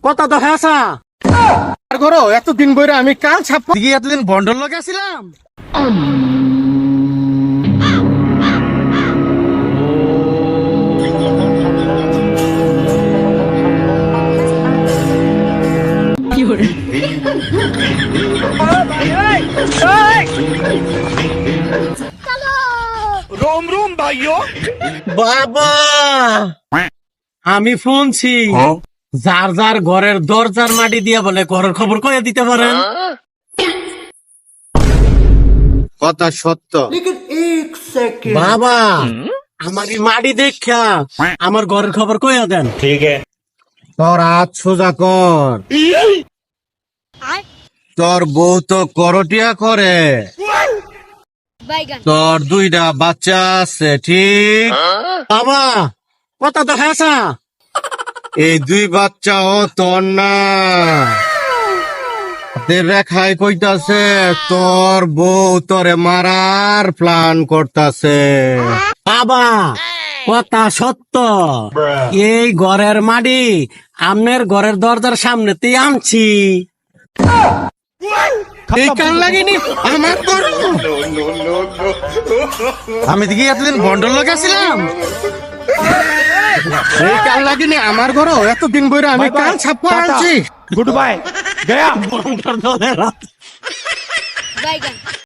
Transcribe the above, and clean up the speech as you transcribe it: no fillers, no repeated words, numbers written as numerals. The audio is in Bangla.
কথা তো হেসা আর করো এতদিন বইরা আমি কাল ছাপ দিকে এতদিন বন্ডল লগে আসছিলাম। रोम रोम भाइयों। বাবা আমি শুনছি যার যার ঘরের দরজার মাটি দিয়া বলে ঘরের খবর কয়ে দিতে পারেন। কথা সত্য বাবা, আমার এই মাটি দেখা আমার ঘরের খবর কয়ে দেন। ठीक है। তোর হাত সোজা কর, তোর বউ তো করটিয়া করে, তোর দুইটা বাচ্চা আছে ঠিক বাবা। কথা তো হেসা এই দুই বাচ্চাও তোর না, রেখায় কইতাছে তোর বউ তোরে মারার প্ল্যান করতাছে। বাবা কথা সত্য, এই ঘরের মাটি আমনের ঘরের দরজার সামনেতেই আনছি। এই কান লাগেনি আমার ঘর। আমি দিকে এতদিন বন্ডল লাগাছিলাম। এই কাল লাগেনি আমার ঘর। এতদিন বইরা আমি কাল ছাপ্পা আনছি। गुड बाय गया। বন্ডল